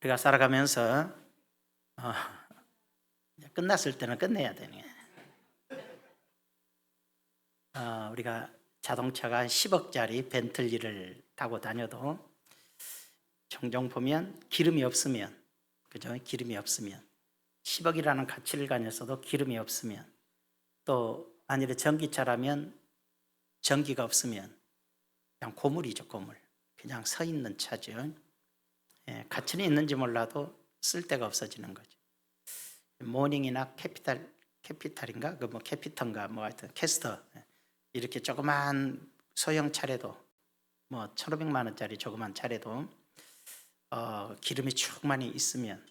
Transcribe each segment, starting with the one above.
우리가 살아가면서 어, 끝났을 때는 끝내야 되네. 우리가 자동차가 10억짜리 벤틀리를 타고 다녀도 종종 보면 기름이 없으면, 그죠? 기름이 없으면 10억이라는 가치를 가졌어도 기름이 없으면, 또 만일에 전기차라면 전기가 없으면 그냥 고물이죠, 고물. 그냥 서 있는 차죠. 가치는 있는지 몰라도 쓸 데가 없어지는 거죠. 모닝이나 캐피탈인가 그 뭐 캐피턴가 뭐 하여튼 캐스터, 이렇게 조그만 소형 차례도 뭐 1,500만 원짜리 조그만 차례도 기름이 충만히 있으면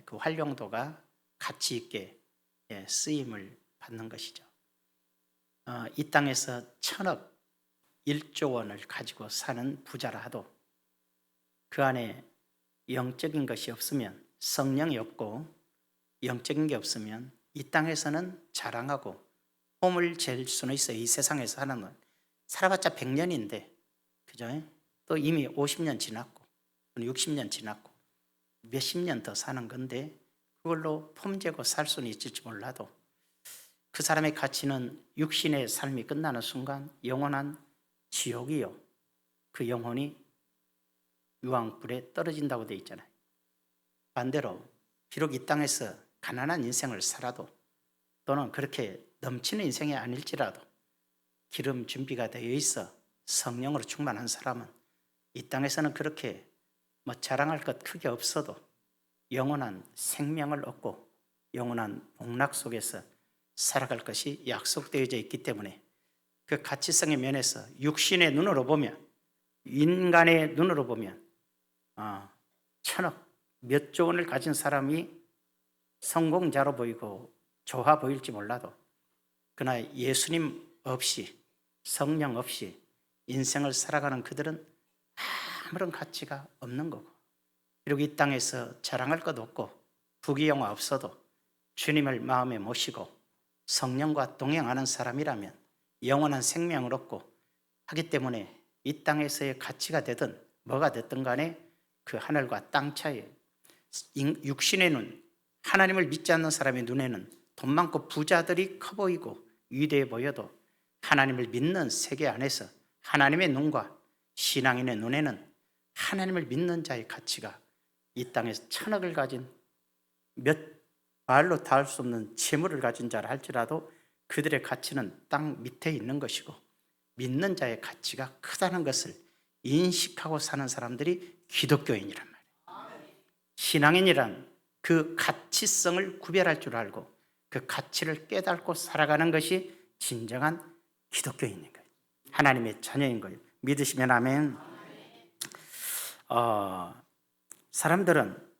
그 활용도가 가치 있게 쓰임을 받는 것이죠. 이 땅에서 1,000억 1조 원을 가지고 사는 부자라 하도 그 안에 영적인 것이 없으면, 성령이 없고 영적인 게 없으면 이 땅에서는 자랑하고 홈을 잴 수는 있어요. 이 세상에서 하는 건 살아봤자 100년인데, 그죠? 또 이미 50년 지났고 60년 지났고 몇십 년 더 사는 건데, 그걸로 폼재고 살 수는 있을지 몰라도 그 사람의 가치는 육신의 삶이 끝나는 순간 영원한 지옥이요, 그 영혼이 유황불에 떨어진다고 되어 있잖아요. 반대로 비록 이 땅에서 가난한 인생을 살아도, 또는 그렇게 넘치는 인생이 아닐지라도 기름 준비가 되어 있어 성령으로 충만한 사람은 이 땅에서는 그렇게 뭐 자랑할 것 크게 없어도 영원한 생명을 얻고 영원한 복락 속에서 살아갈 것이 약속되어져 있기 때문에, 그 가치성의 면에서 육신의 눈으로 보면, 인간의 눈으로 보면 1,000억 몇 조 원을 가진 사람이 성공자로 보이고 좋아 보일지 몰라도, 그러나 예수님 없이, 성령 없이 인생을 살아가는 그들은 아무런 가치가 없는 거고, 그리고 이 땅에서 자랑할 것 없고 부귀영화 없어도 주님을 마음에 모시고 성령과 동행하는 사람이라면 영원한 생명을 얻고 하기 때문에, 이 땅에서의 가치가 되든 뭐가 됐든 간에 그 하늘과 땅 차이, 육신의 눈, 하나님을 믿지 않는 사람의 눈에는 돈 많고 부자들이 커 보이고 위대해 보여도, 하나님을 믿는 세계 안에서 하나님의 눈과 신앙인의 눈에는 하나님을 믿는 자의 가치가, 이 땅에서 1,000억을 가진, 몇 말로 닿을 수 없는 재물을 가진 자라 할지라도 그들의 가치는 땅 밑에 있는 것이고, 믿는 자의 가치가 크다는 것을 인식하고 사는 사람들이 기독교인이란 말이에요. 신앙인이란 그 가치성을 구별할 줄 알고 그 가치를 깨닫고 살아가는 것이 진정한 기독교인인 거예요. 하나님의 자녀인 거예요. 믿으시면 아멘. 사람들은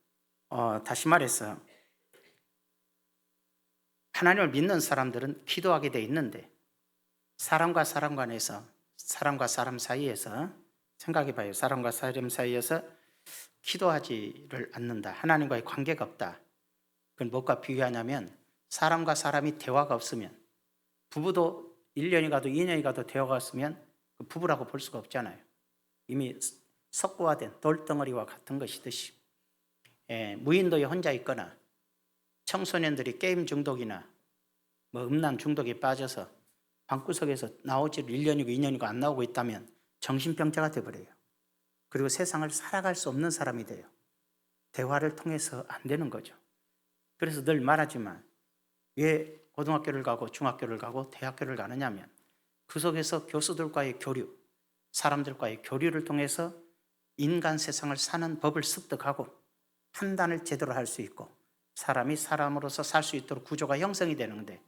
다시 말해서 하나님을 믿는 사람들은 기도하게 돼 있는데, 사람과 사람 간에서, 사람과 사람 사이에서 생각해 봐요. 사람과 사람 사이에서 기도하지를 않는다, 하나님과의 관계가 없다. 그건 무엇과 비교하냐면, 사람과 사람이 대화가 없으면, 부부도 1년이 가도 2년이 가도 대화가 없으면 그 부부라고 볼 수가 없잖아요. 이미 석고화된 돌덩어리와 같은 것이듯이, 무인도에 혼자 있거나 청소년들이 게임 중독이나 뭐 음란 중독에 빠져서 방구석에서 나오지 1년이고 2년이고 안 나오고 있다면 정신병자가 되어버려요. 그리고 세상을 살아갈 수 없는 사람이 돼요. 대화를 통해서 안 되는 거죠. 그래서 늘 말하지만, 왜 고등학교를 가고 중학교를 가고 대학교를 가느냐면, 그 속에서 교수들과의 교류, 사람들과의 교류를 통해서 인간 세상을 사는 법을 습득하고 판단을 제대로 할 수 있고 사람이 사람으로서 살 수 있도록 구조가 형성이 되는데,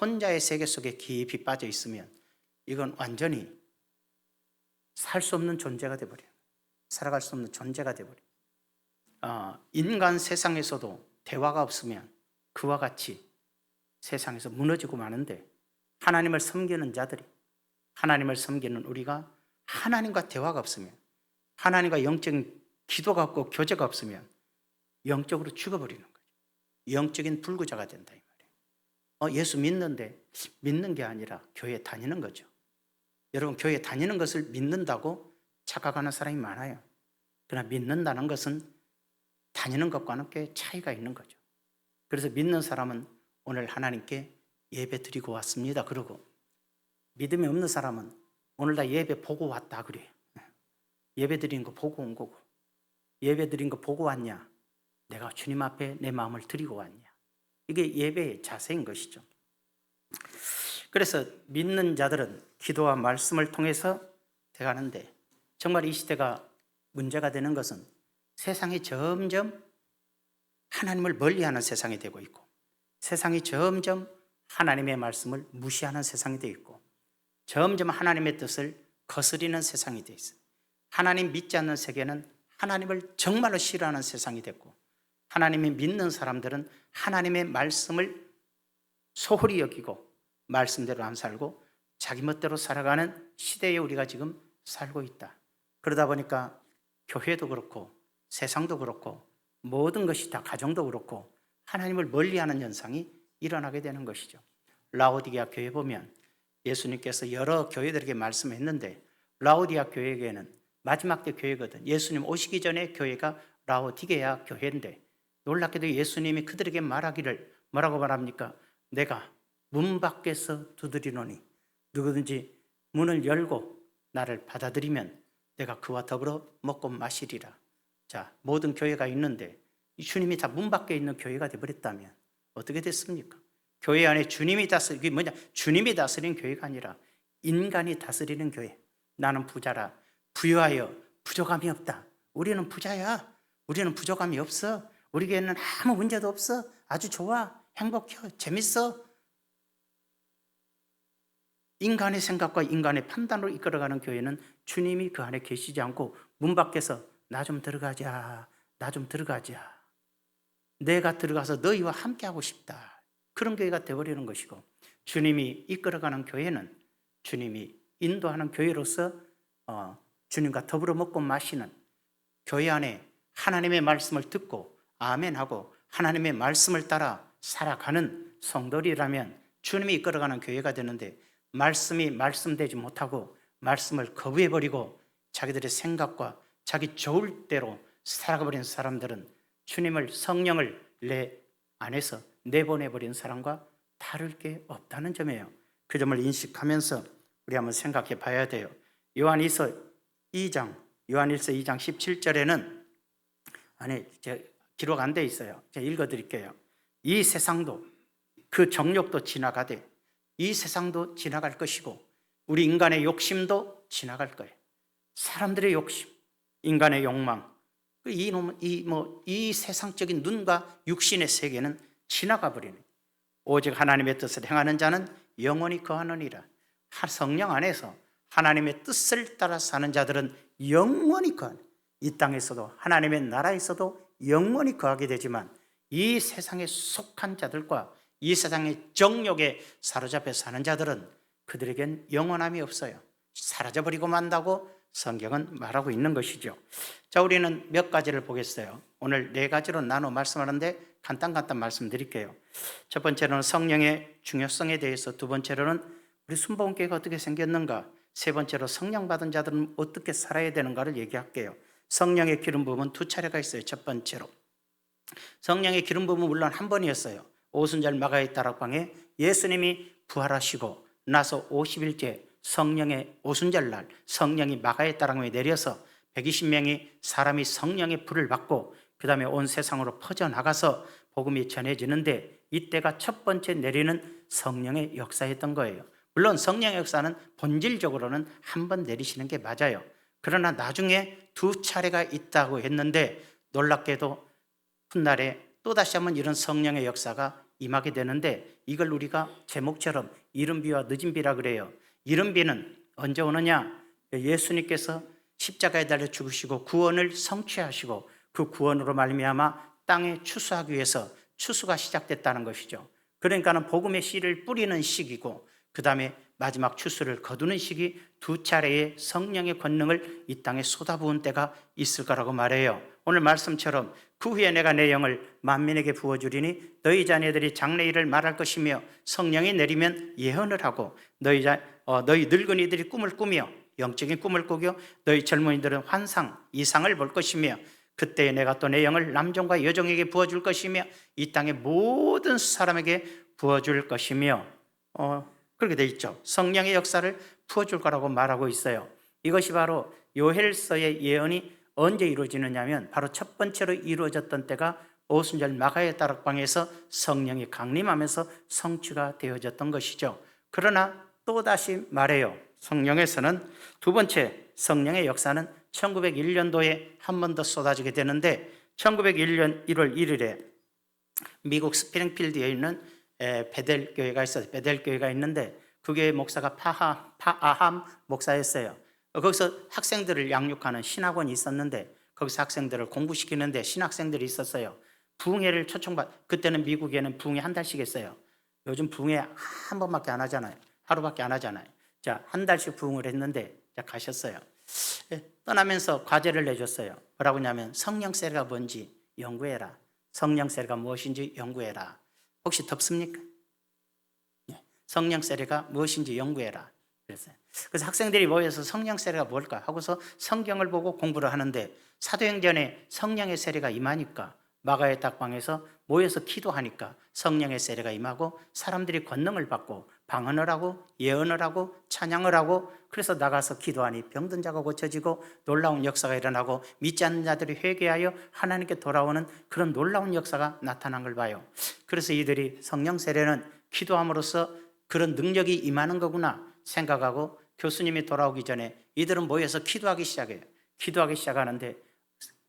혼자의 세계 속에 깊이 빠져 있으면 이건 완전히 살 수 없는 존재가 되어버려요. 살아갈 수 없는 존재가 되어버려요. 인간 세상에서도 대화가 없으면 그와 같이 세상에서 무너지고 마는데, 하나님을 섬기는 자들이, 하나님을 섬기는 우리가 하나님과 대화가 없으면, 하나님과 영적인 기도가 없고 교제가 없으면 영적으로 죽어버리는 거죠. 영적인 불구자가 된다 이 말이에요. 예수 믿는데 믿는 게 아니라 교회 다니는 거죠. 여러분, 교회 다니는 것을 믿는다고 착각하는 사람이 많아요. 그러나 믿는다는 것은 다니는 것과는 꽤 차이가 있는 거죠. 그래서 믿는 사람은 오늘 하나님께 예배 드리고 왔습니다 그러고, 믿음이 없는 사람은 오늘 다 예배 보고 왔다 그래요. 예배 드린 거 보고 온 거고, 예배 드린 거 보고 왔냐? 내가 주님 앞에 내 마음을 드리고 왔냐? 이게 예배의 자세인 것이죠. 그래서 믿는 자들은 기도와 말씀을 통해서 돼가는데, 정말 이 시대가 문제가 되는 것은 세상이 점점 하나님을 멀리하는 세상이 되고 있고, 세상이 점점 하나님의 말씀을 무시하는 세상이 되어 있고, 점점 하나님의 뜻을 거스리는 세상이 되어 있어요. 하나님 믿지 않는 세계는 하나님을 정말로 싫어하는 세상이 됐고, 하나님이 믿는 사람들은 하나님의 말씀을 소홀히 여기고 말씀대로 안 살고 자기 멋대로 살아가는 시대에 우리가 지금 살고 있다. 그러다 보니까 교회도 그렇고 세상도 그렇고 모든 것이 다, 가정도 그렇고 하나님을 멀리하는 현상이 일어나게 되는 것이죠. 라오디게아 교회 보면 예수님께서 여러 교회들에게 말씀했는데, 라오디게아 교회에게는 마지막 때 교회거든. 예수님 오시기 전에 교회가 라오디게아 교회인데, 놀랍게도 예수님이 그들에게 말하기를 뭐라고 말합니까? 내가 문 밖에서 두드리노니 누구든지 문을 열고 나를 받아들이면 내가 그와 더불어 먹고 마시리라. 자, 모든 교회가 있는데 이 주님이 다 문 밖에 있는 교회가 되어버렸다면 어떻게 됐습니까? 교회 안에 주님이 이게 뭐냐? 주님이 다스리는 교회가 아니라 인간이 다스리는 교회. 나는 부자라, 부유하여 부족함이 없다. 우리는 부자야. 우리는 부족함이 없어. 우리 교회는 아무 문제도 없어. 아주 좋아. 행복해. 재밌어. 인간의 생각과 인간의 판단으로 이끌어가는 교회는 주님이 그 안에 계시지 않고 문 밖에서 나 좀 들어가자, 나 좀 들어가자, 내가 들어가서 너희와 함께하고 싶다, 그런 교회가 되어버리는 것이고, 주님이 이끌어가는 교회는 주님이 인도하는 교회로서 주님과 더불어 먹고 마시는 교회 안에 하나님의 말씀을 듣고 아멘하고 하나님의 말씀을 따라 살아가는 성도들이라면 주님이 이끌어가는 교회가 되는데, 말씀이 말씀되지 못하고 말씀을 거부해버리고 자기들의 생각과 자기 좋을 대로 살아가버린 사람들은 주님을, 성령을 내 안에서 내보내버린 사람과 다를 게 없다는 점이에요. 그 점을 인식하면서 우리 한번 생각해 봐야 돼요. 요한일서 2장 17절에는 기록 안 돼 있어요. 제가 읽어드릴게요. 이 세상도 그 정욕도 지나가되 이 세상도 지나갈 것이고 우리 인간의 욕심도 지나갈 거예요. 사람들의 욕심, 인간의 욕망, 이 세상적인 눈과 육신의 세계는 지나가 버리는, 오직 하나님의 뜻을 행하는 자는 영원히 거하느니라. 성령 안에서 하나님의 뜻을 따라 사는 자들은 영원히 거하는, 이 땅에서도 하나님의 나라에서도 영원히 거하게 되지만, 이 세상에 속한 자들과 이 세상의 정욕에 사로잡혀 사는 자들은 그들에겐 영원함이 없어요. 사라져버리고 만다고 성경은 말하고 있는 것이죠. 자, 우리는 몇 가지를 보겠어요. 오늘 4가지로 나눠 말씀하는데 간단 말씀드릴게요. 첫 번째로는 성령의 중요성에 대해서, 두 번째로는 우리 순복음교회가 어떻게 생겼는가, 세 번째로 성령 받은 자들은 어떻게 살아야 되는가를 얘기할게요. 성령의 기름 부음은 2차례가 있어요. 첫 번째로 성령의 기름 부음은 물론 한 번이었어요. 오순절 마가의 다락방에 예수님이 부활하시고 나서 50일째 성령의 오순절날 성령이 마가의 다락방에 내려서 120명이 사람이 성령의 불을 받고 그 다음에 온 세상으로 퍼져나가서 복음이 전해지는데, 이때가 첫 번째 내리는 성령의 역사였던 거예요. 물론 성령의 역사는 본질적으로는 한 번 내리시는 게 맞아요. 그러나 나중에 2차례가 있다고 했는데, 놀랍게도 훗날에 또다시 한번 이런 성령의 역사가 임하게 되는데, 이걸 우리가 제목처럼 이른비와 늦은비라 그래요. 이른비는 언제 오느냐? 예수님께서 십자가에 달려 죽으시고 구원을 성취하시고 그 구원으로 말미암아 땅에 추수하기 위해서 추수가 시작됐다는 것이죠. 그러니까는 복음의 씨를 뿌리는 시기고, 그 다음에 마지막 추수를 거두는 시기, 2차례의 성령의 권능을 이 땅에 쏟아부은 때가 있을 거라고 말해요. 오늘 말씀처럼 그 후에 내가 내 영을 만민에게 부어주리니 너희 자녀들이 장래일을 말할 것이며 성령이 내리면 예언을 하고 너희 늙은이들이 꿈을 꾸며 영적인 꿈을 꾸며 너희 젊은이들은 환상, 이상을 볼 것이며 그때 내가 또 내 영을 남종과 여종에게 부어줄 것이며 이 땅의 모든 사람에게 부어줄 것이며 그렇게 돼 있죠. 성령의 역사를 부어줄 거라고 말하고 있어요. 이것이 바로 요엘서의 예언이 언제 이루어지느냐면 바로 첫 번째로 이루어졌던 때가 오순절 마가의 다락방에서 성령이 강림하면서 성취가 되어졌던 것이죠. 그러나 또다시 말해요. 성령에서는 두 번째 성령의 역사는 1901년도에 한 번 더 쏟아지게 되는데 1901년 1월 1일에 미국 스프링필드에 있는 베델 교회가 있어요. 베델 교회가 있는데 그 교회 목사가 파아함 목사였어요. 거기서 학생들을 양육하는 신학원이 있었는데 거기서 학생들을 공부시키는데 신학생들이 있었어요. 부흥회를 그때는 미국에는 부흥회 한 달씩 했어요. 요즘 부흥회 한 번밖에 안 하잖아요. 하루밖에 안 하잖아요. 자, 한 달씩 부흥을 했는데 가셨어요. 떠나면서 과제를 내줬어요. 뭐라고 하냐면 성령 세례가 뭔지 연구해라. 성령 세례가 무엇인지 연구해라. 혹시 덥습니까? 성령 세례가 무엇인지 연구해라. 그랬어요. 그래서 학생들이 모여서 성령 세례가 뭘까 하고서 성경을 보고 공부를 하는데 사도행전에 성령의 세례가 임하니까 마가의 다락방에서 모여서 기도하니까 성령의 세례가 임하고 사람들이 권능을 받고 방언을 하고 예언을 하고 찬양을 하고 그래서 나가서 기도하니 병든 자가 고쳐지고 놀라운 역사가 일어나고 믿지 않는 자들이 회개하여 하나님께 돌아오는 그런 놀라운 역사가 나타난 걸 봐요. 그래서 이들이 성령 세례는 기도함으로써 그런 능력이 임하는 거구나 생각하고 교수님이 돌아오기 전에 이들은 모여서 기도하기 시작해요. 기도하기 시작하는데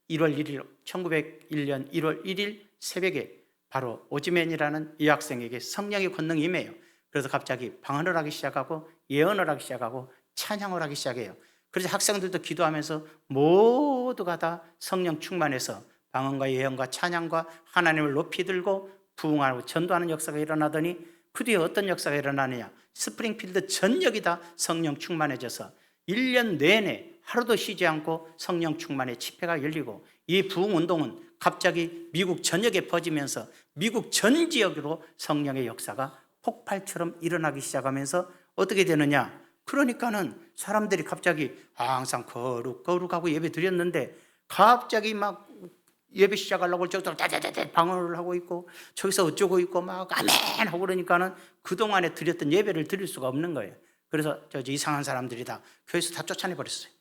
1901년 1월 1일 새벽에 바로 오즈맨이라는 이 학생에게 성령의 권능이 임해요. 그래서 갑자기 방언을 하기 시작하고 예언을 하기 시작하고 찬양을 하기 시작해요. 그래서 학생들도 기도하면서 모두가 다 성령 충만해서 방언과 예언과 찬양과 하나님을 높이 들고 부흥하고 전도하는 역사가 일어나더니 그 뒤에 어떤 역사가 일어나느냐, 스프링필드 전역이 다 성령 충만해져서 1년 내내 하루도 쉬지 않고 성령 충만의 집회가 열리고 이 부흥운동은 갑자기 미국 전역에 퍼지면서 미국 전 지역으로 성령의 역사가 폭발처럼 일어나기 시작하면서 어떻게 되느냐, 그러니까는 사람들이 갑자기 항상 거룩하고 예배 드렸는데 갑자기 막 예배 시작하려고 저기서 다다다다 방언을 하고 있고 저기서 어쩌고 있고 막 아멘 하고 그러니까는 그동안에 드렸던 예배를 드릴 수가 없는 거예요. 그래서 저 이상한 사람들이 다 교회에서 다 쫓아내버렸어요.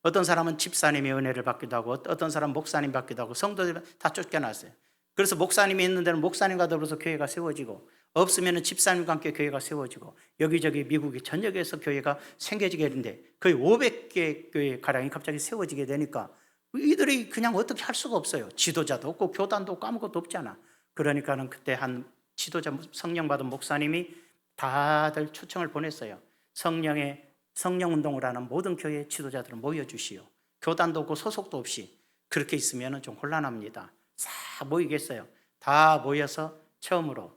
어떤 사람은 집사님의 은혜를 받기도 하고 어떤 사람은 목사님 받기도 하고 성도들 다 쫓겨났어요. 그래서 목사님이 있는 데는 목사님과 더불어서 교회가 세워지고 없으면 집사님과 함께 교회가 세워지고 여기저기 미국의 전역에서 교회가 생겨지게 되는데 거의 500개 교회 가량이 갑자기 세워지게 되니까 이들이 그냥 어떻게 할 수가 없어요. 지도자도 없고 교단도 없고 아무것도 없잖아. 그러니까는 그때 한 지도자 성령 받은 목사님이 다들 초청을 보냈어요. 성령 운동을 하는 모든 교회 지도자들을 모여주시오. 교단도 없고 소속도 없이 그렇게 있으면 좀 곤란합니다. 다 모이겠어요. 다 모여서 처음으로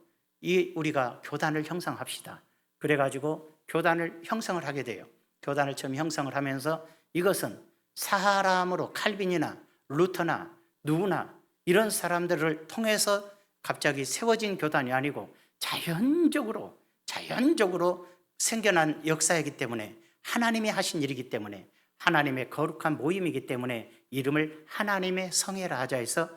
우리가 교단을 형성합시다. 그래가지고 교단을 형성을 하게 돼요. 교단을 처음 형성을 하면서 이것은 사람으로 칼빈이나 루터나 누구나 이런 사람들을 통해서 갑자기 세워진 교단이 아니고 자연적으로 생겨난 역사이기 때문에 하나님이 하신 일이기 때문에 하나님의 거룩한 모임이기 때문에 이름을 하나님의 성회라 하자 해서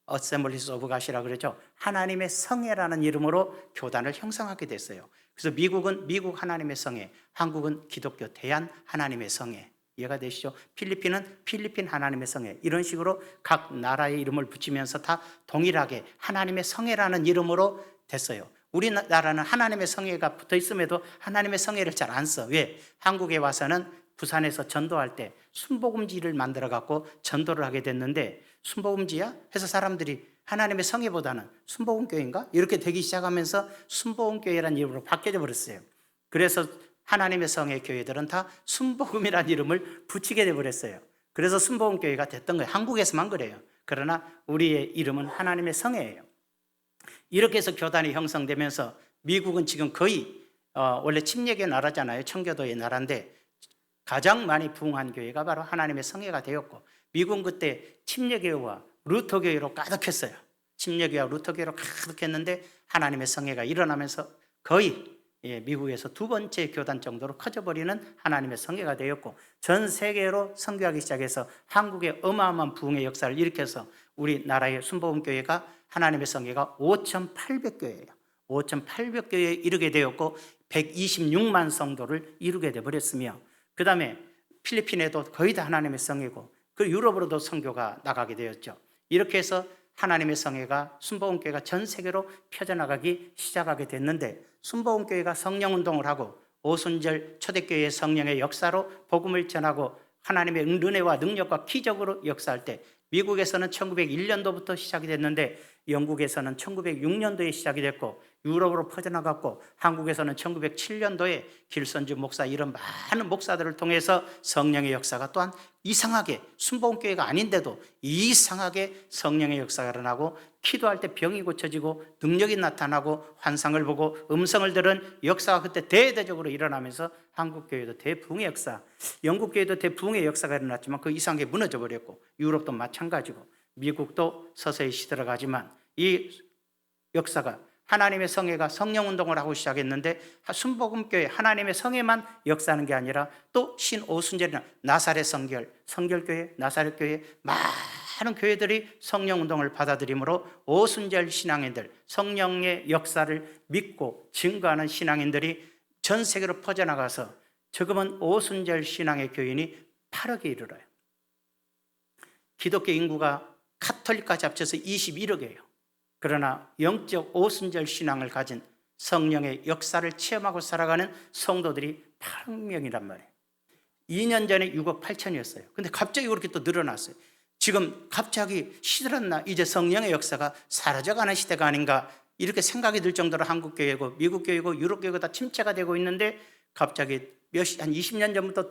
어셈블리스 오브 갓이라고 그러죠. 하나님의 성회라는 이름으로 교단을 형성하게 됐어요. 그래서 미국은 미국 하나님의 성회, 한국은 기독교 대한 하나님의 성회. 이해가 되시죠? 필리핀은 필리핀 하나님의 성회. 이런 식으로 각 나라의 이름을 붙이면서 다 동일하게 하나님의 성회라는 이름으로 됐어요. 우리나라는 하나님의 성회가 붙어 있음에도 하나님의 성회를 잘 안 써. 왜? 한국에 와서는 부산에서 전도할 때 순복음지를 만들어 갖고 전도를 하게 됐는데 순복음지야? 해서 사람들이 하나님의 성회보다는 순복음교회인가? 이렇게 되기 시작하면서 순복음교회라는 이름으로 바뀌어 버렸어요. 그래서 하나님의 성회 교회들은 다 순복음이라는 이름을 붙이게 되어버렸어요. 그래서 순복음교회가 됐던 거예요. 한국에서만 그래요. 그러나 우리의 이름은 하나님의 성회예요. 이렇게 해서 교단이 형성되면서 미국은 지금 거의 원래 침례교의 나라잖아요. 청교도의 나라인데 가장 많이 부흥한 교회가 바로 하나님의 성회가 되었고 미국은 그때 침례교회와 루터교회로 가득했어요. 침례교회와 루터교회로 가득했는데 하나님의 성회가 일어나면서 거의 미국에서 두 번째 교단 정도로 커져버리는 하나님의 성회가 되었고, 전 세계로 선교하기 시작해서 한국의 어마어마한 부흥의 역사를 일으켜서 우리나라의 순복음교회가 하나님의 성회가 5,800교회예요. 5,800교회에 이르게 되었고 126만 성도를 이루게 되어버렸으며, 그 다음에 필리핀에도 거의 다 하나님의 성회고, 그 유럽으로도 선교가 나가게 되었죠. 이렇게 해서 하나님의 성회가, 순복음교회가 전 세계로 펴져나가기 시작하게 됐는데, 순복음교회가 성령운동을 하고 오순절 초대교회의 성령의 역사로 복음을 전하고 하나님의 은혜와 능력과 기적으로 역사할 때, 미국에서는 1901년도부터 시작이 됐는데 영국에서는 1906년도에 시작이 됐고, 유럽으로 퍼져나갔고, 한국에서는 1907년도에 길선주 목사, 이런 많은 목사들을 통해서 성령의 역사가 또한 이상하게, 순복음교회가 아닌데도 이상하게 성령의 역사가 일어나고, 기도할 때 병이 고쳐지고 능력이 나타나고 환상을 보고 음성을 들은 역사가 그때 대대적으로 일어나면서 한국교회도 대부흥의 역사, 영국교회도 대부흥의 역사가 일어났지만 그 이상하게 무너져 버렸고, 유럽도 마찬가지고 미국도 서서히 시들어가지만, 이 역사가 하나님의 성회가 성령운동을 하고 시작했는데, 순복음교회 하나님의 성회만 역사하는 게 아니라 또 신오순절이나 나사렛 성결교회, 나사렛교회, 많은 교회들이 성령운동을 받아들이므로 오순절 신앙인들, 성령의 역사를 믿고 증거하는 신앙인들이 전 세계로 퍼져나가서 지금은 오순절 신앙의 교인이 8억에 이르러요. 기독교 인구가 가톨릭까지 합쳐서 21억이에요. 그러나 영적 오순절 신앙을 가진 성령의 역사를 체험하고 살아가는 성도들이 8억 명이란 말이에요. 2년 전에 6억 8천이었어요. 근데 갑자기 그렇게 또 늘어났어요. 지금 갑자기 시들었나, 이제 성령의 역사가 사라져가는 시대가 아닌가, 이렇게 생각이 들 정도로 한국교회고 미국교회고 유럽교회고 다 침체가 되고 있는데, 갑자기 한 20년 전부터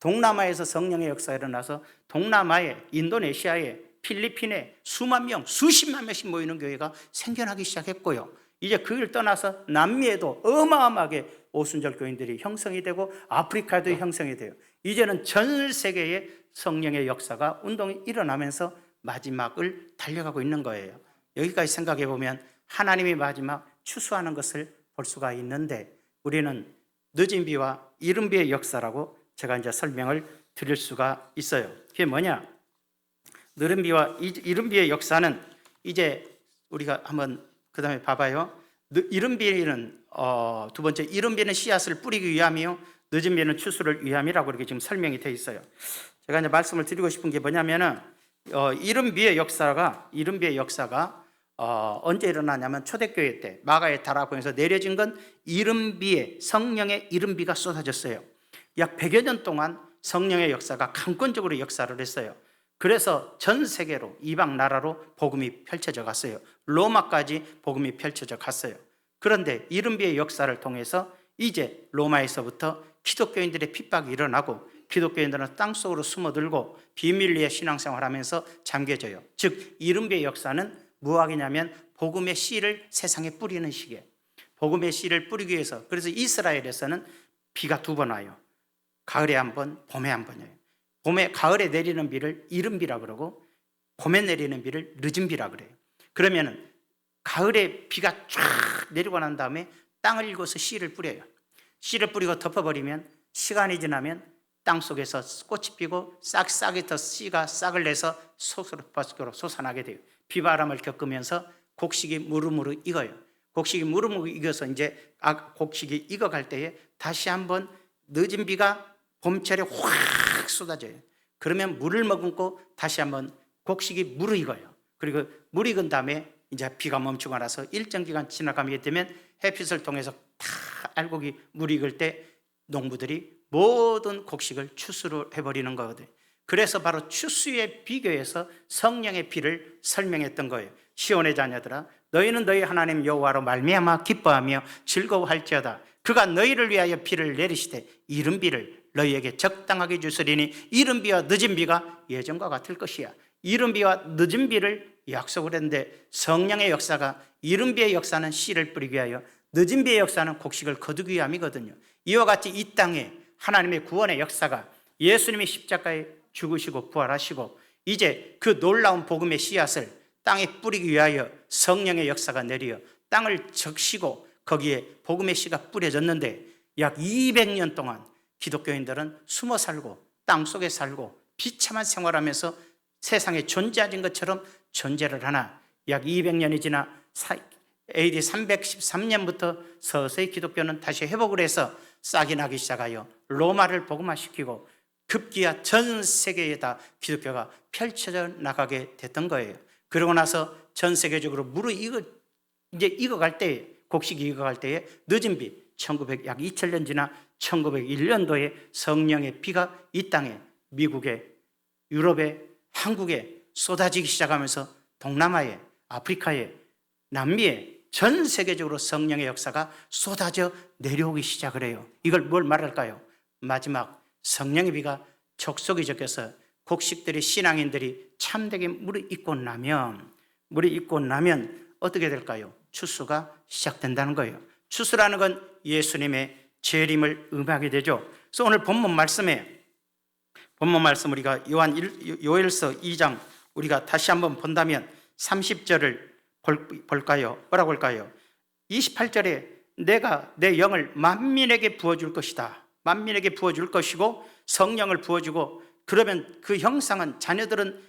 동남아에서 성령의 역사가 일어나서 동남아에, 인도네시아에, 필리핀에 수만 명, 수십만 명씩 모이는 교회가 생겨나기 시작했고요. 이제 그걸 떠나서 남미에도 어마어마하게 오순절 교인들이 형성이 되고 아프리카도 형성이 돼요. 이제는 전 세계에 성령의 역사가, 운동이 일어나면서 마지막을 달려가고 있는 거예요. 여기까지 생각해 보면 하나님이 마지막 추수하는 것을 볼 수가 있는데, 우리는 늦은 비와 이른 비의 역사라고 제가 이제 설명을 드릴 수가 있어요. 그게 뭐냐? 늦은 비와 이른 비의 역사는 이제 우리가 한번 그 다음에 봐봐요. 이른 비는 두 번째, 이른 비는 씨앗을 뿌리기 위함이요, 늦은 비는 추수를 위함이라고 이렇게 지금 설명이 되어 있어요. 제가 이제 말씀을 드리고 싶은 게 뭐냐면은, 이른 비의 역사가 언제 일어나냐면 초대교회 때 마가의 다락방에서 내려진 건 이른 비에, 성령의 이른 비가 쏟아졌어요. 약 100여 년 동안 성령의 역사가 강권적으로 역사를 했어요. 그래서 전 세계로, 이방 나라로 복음이 펼쳐져 갔어요. 로마까지 복음이 펼쳐져 갔어요. 그런데 이른 비의 역사를 통해서 이제 로마에서부터 기독교인들의 핍박이 일어나고, 기독교인들은 땅속으로 숨어들고 비밀리에 신앙생활하면서 잠겨져요. 즉 이른 비의 역사는 무엇이냐면 복음의 씨를 세상에 뿌리는 시기예요. 복음의 씨를 뿌리기 위해서, 그래서 이스라엘에서는 비가 두 번 와요. 가을에 한 번, 봄에 한 번이에요. 가을에 내리는 비를 이른 비라 그러고, 봄에 내리는 비를 늦은 비라 그래요. 그러면은 가을에 비가 쫙 내리고 난 다음에 땅을 읽어서 씨를 뿌려요. 씨를 뿌리고 덮어버리면 시간이 지나면 땅 속에서 꽃이 피고 싹이 더 씨가 싹을 내서 속으로 솟아나게 돼요. 비바람을 겪으면서 곡식이 무르무르 익어요. 곡식이 무르무르 익어서 이제 곡식이 익어갈 때에 다시 한번 늦은 비가 봄철에 확 쏟아져요. 그러면 물을 머금고 다시 한번 곡식이 무르익어요. 그리고 무르익은 다음에 이제 비가 멈추고 나서 일정 기간 지나가게 되면 햇빛을 통해서 다 알곡이 무르익을 때 농부들이 모든 곡식을 추수를 해버리는 거거든요. 그래서 바로 추수에 비교해서 성령의 비를 설명했던 거예요. 시온의 자녀들아, 너희는 너희 하나님 여호와로 말미암아 기뻐하며 즐거워할지어다. 그가 너희를 위하여 비를 내리시되 이른 비를 너희에게 적당하게 주시리니 이른 비와 늦은 비가 예전과 같을 것이야. 이른 비와 늦은 비를 약속을 했는데, 성령의 역사가, 이른 비의 역사는 씨를 뿌리기 위하여, 늦은 비의 역사는 곡식을 거두기 위함이거든요. 이와 같이 이 땅에 하나님의 구원의 역사가, 예수님이 십자가에 죽으시고 부활하시고 이제 그 놀라운 복음의 씨앗을 땅에 뿌리기 위하여 성령의 역사가 내려 땅을 적시고 거기에 복음의 씨가 뿌려졌는데 약 200년 동안 기독교인들은 숨어 살고 땅속에 살고 비참한 생활하면서 세상에 존재하는 것처럼 존재를 하나 약 200년이 지나 AD 313년부터 서서히 기독교는 다시 회복을 해서 싹이 나기 시작하여 로마를 복음화시키고 급기야 전 세계에다 기독교가 펼쳐져 나가게 됐던 거예요. 그러고 나서 전 세계적으로 익어갈 때에, 곡식이 익어갈 때에 늦은 비, 약 2000년 지나 1901년도에 성령의 비가 이 땅에, 미국에, 유럽에, 한국에 쏟아지기 시작하면서 동남아에, 아프리카에, 남미에 전 세계적으로 성령의 역사가 쏟아져 내려오기 시작을 해요. 이걸 뭘 말할까요? 마지막 성령의 비가 족속이 적혀서 곡식들이, 신앙인들이 참되게 물이 익고 나면 어떻게 될까요? 추수가 시작된다는 거예요. 추수라는 건 예수님의 재림을 의미하게 되죠. 그래서 오늘 본문 말씀 우리가 요엘서 2장 우리가 다시 한번 본다면 30절을 볼까요? 뭐라고 할까요? 28절에 내가 내 영을 만민에게 부어줄 것이다. 만민에게 부어줄 것이고 성령을 부어주고, 그러면 그 형상은 자녀들은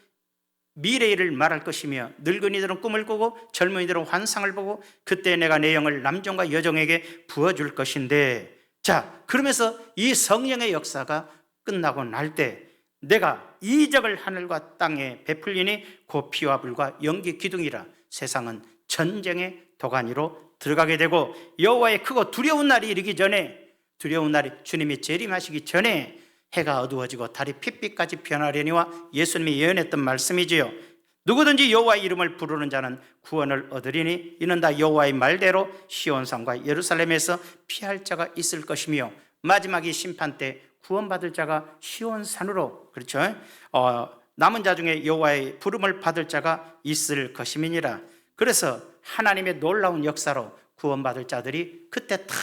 미래의 일을 말할 것이며 늙은이들은 꿈을 꾸고 젊은이들은 환상을 보고 그때 내가 내 영을 남종과 여종에게 부어줄 것인데, 자, 그러면서 이 성령의 역사가 끝나고 날 때 내가 이적을 하늘과 땅에 베풀리니 곧 피와 불과 연기 기둥이라. 세상은 전쟁의 도가니로 들어가게 되고 여호와의 크고 두려운 날이 이르기 전에, 두려운 날이 주님이 재림하시기 전에 해가 어두워지고 달이 핏빛까지 변하려니와 예수님이 예언했던 말씀이지요. 누구든지 여호와의 이름을 부르는 자는 구원을 얻으리니 이는 다 여호와의 말대로 시온산과 예루살렘에서 피할 자가 있을 것이며 마지막이 심판 때 구원받을 자가 시온산으로, 그렇죠? 남은 자 중에 여호와의 부름을 받을 자가 있을 것임이니라. 그래서 하나님의 놀라운 역사로 구원받을 자들이 그때 다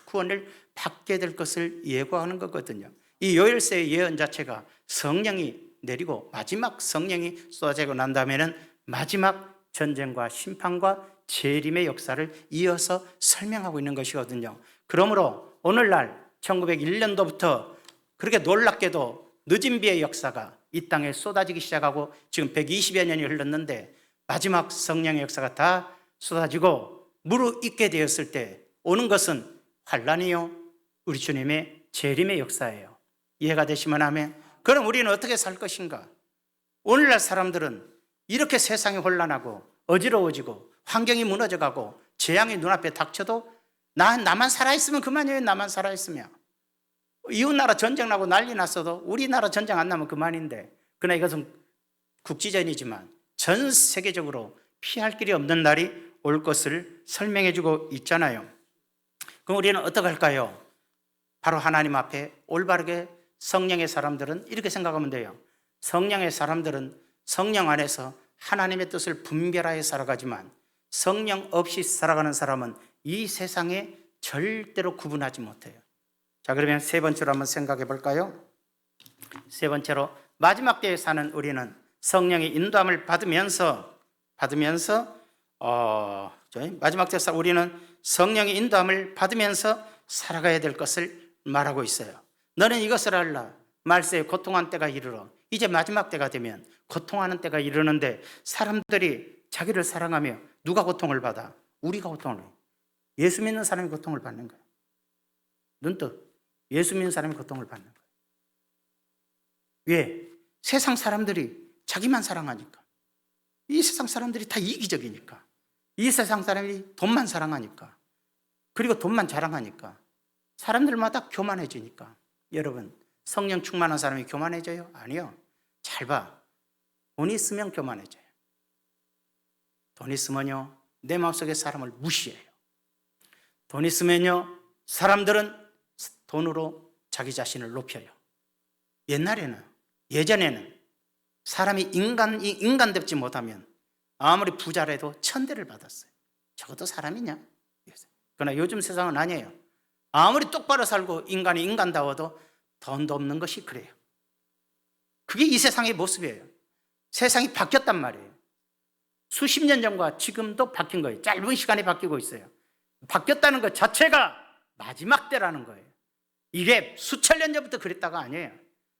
구원을 받게 될 것을 예고하는 거거든요. 이 요엘서의 예언 자체가 성령이 내리고 마지막 성령이 쏟아지고 난 다음에는 마지막 전쟁과 심판과 재림의 역사를 이어서 설명하고 있는 것이거든요. 그러므로 오늘날 1901년도부터 그렇게 놀랍게도 늦은 비의 역사가 이 땅에 쏟아지기 시작하고 지금 120여 년이 흘렀는데 마지막 성령의 역사가 다 쏟아지고 무르익게 되었을 때 오는 것은 환란이요, 우리 주님의 재림의 역사예요. 이해가 되시면 아멘. 그럼 우리는 어떻게 살 것인가? 오늘날 사람들은 이렇게 세상이 혼란하고 어지러워지고 환경이 무너져가고 재앙이 눈앞에 닥쳐도 나만 살아있으면 그만이에요. 나만 살아있으면. 이웃나라 전쟁 나고 난리 났어도 우리나라 전쟁 안 나면 그만인데, 그러나 이것은 국지전이지만 전 세계적으로 피할 길이 없는 날이 올 것을 설명해 주고 있잖아요. 그럼 우리는 어떻게 할까요? 바로 하나님 앞에 올바르게 성령의 사람들은 이렇게 생각하면 돼요. 성령의 사람들은 성령 안에서 하나님의 뜻을 분별하여 살아가지만 성령 없이 살아가는 사람은 이 세상에 절대로 구분하지 못해요. 자, 그러면 세 번째로 한번 생각해 볼까요? 세 번째로 마지막 때에 사는 우리는 성령의 인도함을 받으면서 마지막 때에 사는 우리는 성령의 인도함을 받으면서 살아가야 될 것을 말하고 있어요. 너는 이것을 알라. 말세에 고통한 때가 이르러. 이제 마지막 때가 되면 고통하는 때가 이르는데 사람들이 자기를 사랑하며 누가 고통을 받아? 우리가 고통을 받아. 예수 믿는 사람이 고통을 받는 거예요. 눈뜨 예수 믿는 사람이 고통을 받는 거예요. 왜? 세상 사람들이 자기만 사랑하니까. 이 세상 사람들이 다 이기적이니까. 이 세상 사람이 돈만 사랑하니까. 그리고 돈만 자랑하니까. 사람들마다 교만해지니까. 여러분, 성령 충만한 사람이 교만해져요? 아니요. 잘 봐. 돈 있으면 교만해져요. 돈 있으면요, 내 마음속에 사람을 무시해요. 돈 있으면요, 사람들은 돈으로 자기 자신을 높여요. 예전에는 사람이 인간답지 못하면 아무리 부자라도 천대를 받았어요. 저것도 사람이냐? 그러나 요즘 세상은 아니에요. 아무리 똑바로 살고 인간이 인간다워도 돈도 없는 것이 그래요. 그게 이 세상의 모습이에요. 세상이 바뀌었단 말이에요. 수십 년 전과 지금도 바뀐 거예요. 짧은 시간에 바뀌고 있어요. 바뀌었다는 것 자체가 마지막 때라는 거예요. 이게 수천 년 전부터 그랬다가 아니에요.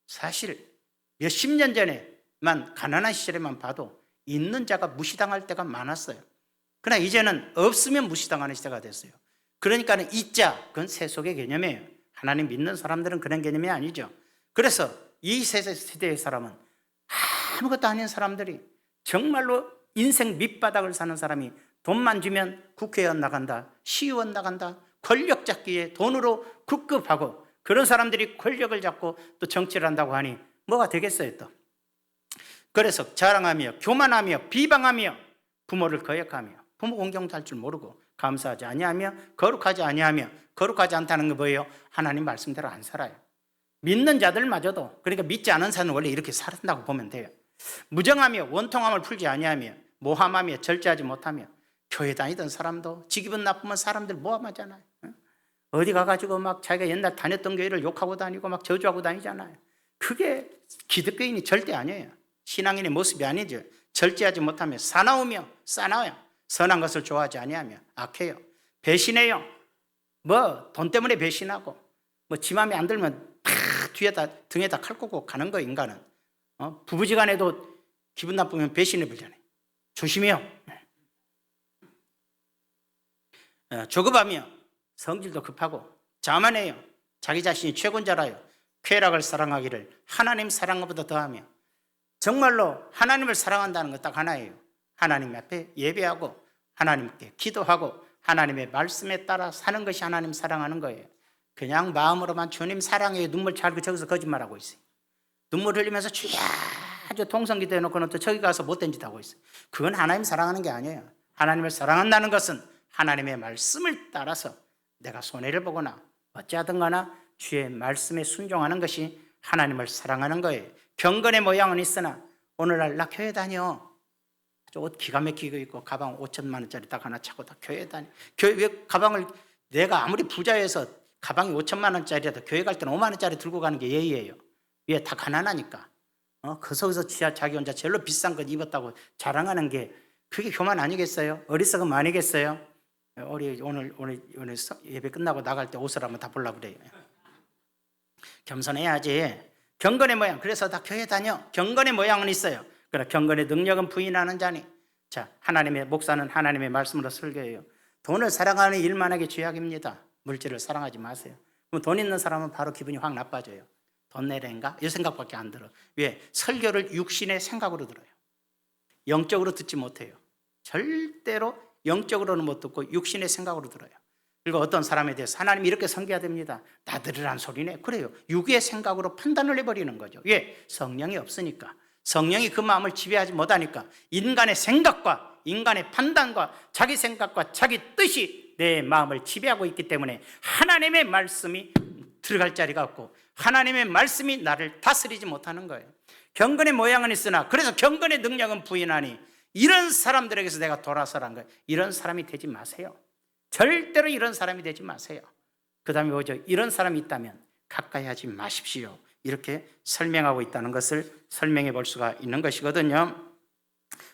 사실 몇십 년 전에만 가난한 시절에만 봐도 있는 자가 무시당할 때가 많았어요. 그러나 이제는 없으면 무시당하는 시대가 됐어요. 그러니까 이 자, 그건 세속의 개념이에요. 하나님 믿는 사람들은 그런 개념이 아니죠. 그래서 이 세대의 사람은 아무것도 아닌 사람들이, 정말로 인생 밑바닥을 사는 사람이 돈만 주면 국회의원 나간다, 시의원 나간다, 권력 잡기에 돈으로 급급하고, 그런 사람들이 권력을 잡고 또 정치를 한다고 하니 뭐가 되겠어요 또. 그래서 자랑하며 교만하며 비방하며 부모를 거역하며, 부모 공경할 줄 모르고 감사하지 아니하며 거룩하지 아니하며, 거룩하지 않다는 거 뭐예요? 하나님 말씀대로 안 살아요. 믿는 자들마저도, 그러니까 믿지 않은 사람은 원래 이렇게 살았다고 보면 돼요. 무정하며 원통함을 풀지 아니하며 모함하며 절제하지 못하며. 교회 다니던 사람도 지 기분 나쁘면 사람들 모함하잖아요. 어디 가가지고 막 자기가 옛날 다녔던 교회를 욕하고 다니고 막 저주하고 다니잖아요. 그게 기독교인이 절대 아니에요. 신앙인의 모습이 아니죠. 절제하지 못하며 사나우며 싸나워요. 선한 것을 좋아하지 아니하며 악해요. 배신해요. 뭐 돈 때문에 배신하고, 뭐 지 맘에 안 들면 팍 등에다 칼 꽂고 가는 거예요. 인간은 부부지간에도 기분 나쁘면 배신해 버리잖아요. 조심해요. 조급하며 성질도 급하고 자만해요. 자기 자신이 최고인 알아요. 쾌락을 사랑하기를 하나님 사랑한 것보다 더하며. 정말로 하나님을 사랑한다는 것 딱 하나예요. 하나님 앞에 예배하고 하나님께 기도하고 하나님의 말씀에 따라 사는 것이 하나님 사랑하는 거예요. 그냥 마음으로만 주님 사랑해요 눈물 잘고 저기서 거짓말하고 있어요. 눈물 흘리면서 주야 아주 통성기도 해놓고는 또 저기 가서 못된 짓 하고 있어요. 그건 하나님 사랑하는 게 아니에요. 하나님을 사랑한다는 것은 하나님의 말씀을 따라서 내가 손해를 보거나 어찌하든 거나 주의 말씀에 순종하는 것이 하나님을 사랑하는 거예요. 경건의 모양은 있으나 오늘날 나 교회 다녀, 옷 기가 막히게 입고 가방 5천만 원짜리 딱 하나 차고 다 교회 다녀. 교회 가방을, 내가 아무리 부자여서 가방이 5천만 원짜리라도 교회 갈 때는 5만 원짜리 들고 가는 게 예의예요. 왜? 다 가난하니까. 거기서 자기 혼자 제일로 비싼 것 입었다고 자랑하는 게 그게 교만 아니겠어요? 어리석음 아니겠어요? 오늘 예배 끝나고 나갈 때 옷을 한번 다 보려고 그래요. 겸손해야지. 경건의 모양, 그래서 다 교회 다녀. 경건의 모양은 있어요. 그러나 경건의 능력은 부인하는 자니. 자, 하나님의 목사는 하나님의 말씀으로 설교해요. 돈을 사랑하는 일만하게 죄악입니다. 물질을 사랑하지 마세요. 그럼 돈 있는 사람은 바로 기분이 확 나빠져요. 돈 내려인가? 이 생각밖에 안 들어. 왜? 설교를 육신의 생각으로 들어요. 영적으로 듣지 못해요. 절대로 영적으로는 못 듣고 육신의 생각으로 들어요. 그리고 어떤 사람에 대해서 하나님 이렇게 섬겨야 됩니다. 다 들으란 소리네. 그래요. 육의 생각으로 판단을 해버리는 거죠. 왜? 성령이 없으니까. 성령이 그 마음을 지배하지 못하니까 인간의 생각과 인간의 판단과 자기 생각과 자기 뜻이 내 마음을 지배하고 있기 때문에 하나님의 말씀이 들어갈 자리가 없고 하나님의 말씀이 나를 다스리지 못하는 거예요. 경건의 모양은 있으나, 그래서 경건의 능력은 부인하니, 이런 사람들에게서 내가 돌아서란 거예요. 이런 사람이 되지 마세요. 절대로 이런 사람이 되지 마세요. 그 다음에 뭐죠? 이런 사람이 있다면 가까이 하지 마십시오. 이렇게 설명하고 있다는 것을 설명해 볼 수가 있는 것이거든요.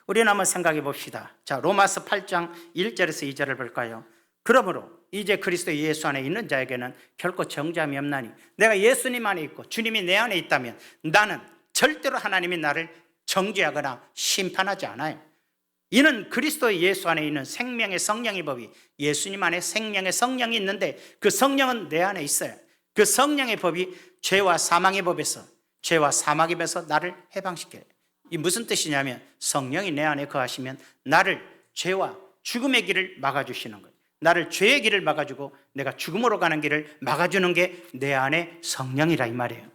우리는 한번 생각해 봅시다. 자, 로마서 8장 1절에서 2절을 볼까요? 그러므로 이제 그리스도 예수 안에 있는 자에게는 결코 정죄함이 없나니, 내가 예수님 안에 있고 주님이 내 안에 있다면 나는 절대로 하나님이 나를 정죄하거나 심판하지 않아요. 이는 그리스도 예수 안에 있는 생명의 성령의 법이, 예수님 안에 생명의 성령이 있는데 그 성령은 내 안에 있어요. 그 성령의 법이 죄와 사망의 법에서, 죄와 사망의 법에서 나를 해방시켜요. 이 무슨 뜻이냐면, 성령이 내 안에 거하시면 나를 죄와 죽음의 길을 막아주시는 거예요. 나를 죄의 길을 막아주고 내가 죽음으로 가는 길을 막아주는 게 내 안에 성령이라 이 말이에요.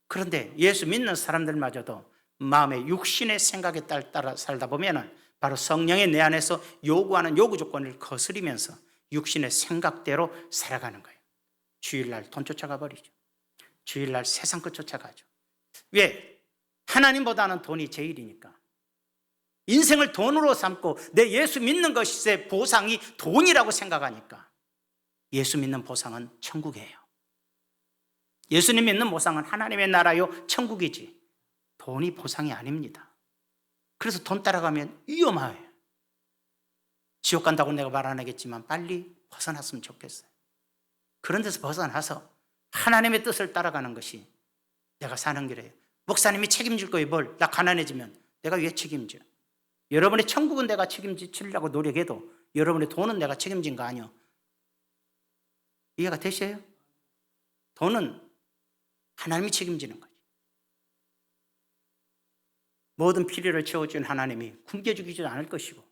그런데 예수 믿는 사람들마저도 마음의 육신의 생각에 따라 살다 보면은 바로 성령이 내 안에서 요구하는 요구 조건을 거스리면서 육신의 생각대로 살아가는 거예요. 주일날 돈 쫓아가 버리죠. 주일날 세상 것 쫓아가죠. 왜? 하나님보다는 돈이 제일이니까. 인생을 돈으로 삼고 내 예수 믿는 것의 보상이 돈이라고 생각하니까 예수 믿는 보상은 천국이에요. 예수님 믿는 보상은 하나님의 나라요 천국이지 돈이 보상이 아닙니다. 그래서 돈 따라가면 위험해요. 지옥 간다고 내가 말 안 하겠지만 빨리 벗어났으면 좋겠어요. 그런 데서 벗어나서 하나님의 뜻을 따라가는 것이 내가 사는 길이에요. 목사님이 책임질 거예요. 뭘? 나 가난해지면 내가 왜 책임져? 여러분의 천국은 내가 책임지려고 노력해도 여러분의 돈은 내가 책임진 거 아니요. 이해가 되셔요? 돈은 하나님이 책임지는 거죠. 모든 필요를 채워준 하나님이 굶겨주지 않을 것이고,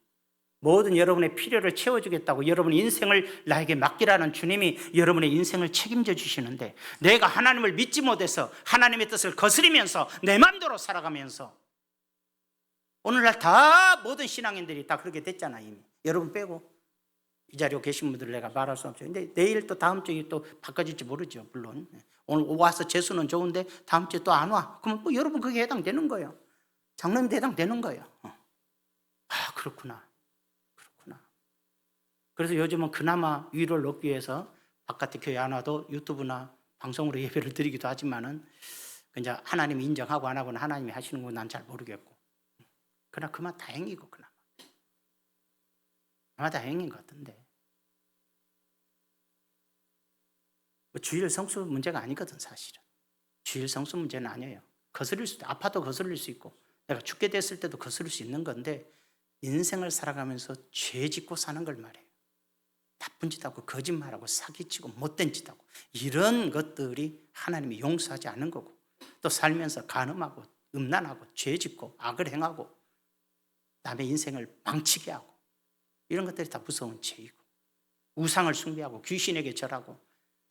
모든 여러분의 필요를 채워주겠다고 여러분의 인생을 나에게 맡기라는 주님이 여러분의 인생을 책임져 주시는데, 내가 하나님을 믿지 못해서 하나님의 뜻을 거스리면서 내 마음대로 살아가면서 오늘날 다 모든 신앙인들이 다 그렇게 됐잖아요. 이미 여러분 빼고. 이 자리에 계신 분들 내가 말할 수 없어요. 근데 내일 또 다음 주에 또 바꿔질지 모르죠. 물론 오늘 와서 재수는 좋은데 다음 주에 또 안 와. 그러면 뭐 여러분 그게 해당되는 거예요. 장로님도 해당되는 거예요. 아, 그렇구나. 그래서 요즘은 그나마 위로를 얻기 위해서 바깥에 교회 안 와도 유튜브나 방송으로 예배를 드리기도 하지만은 이제 하나님이 인정하고 안 하고는 하나님이 하시는 건 난 잘 모르겠고, 그러나 그만 다행이고, 그나마 다행인 것 같은데, 뭐 주일 성수 문제가 아니거든. 사실은 주일 성수 문제는 아니에요. 거스릴 수도, 아파도 거스릴 수 있고 내가 죽게 됐을 때도 거스릴 수 있는 건데, 인생을 살아가면서 죄 짓고 사는 걸 말해요. 나쁜 짓 하고 거짓말하고 사기치고 못된 짓 하고 이런 것들이 하나님이 용서하지 않는 거고, 또 살면서 간음하고 음란하고 죄 짓고 악을 행하고 남의 인생을 망치게 하고 이런 것들이 다 무서운 죄이고, 우상을 숭배하고 귀신에게 절하고,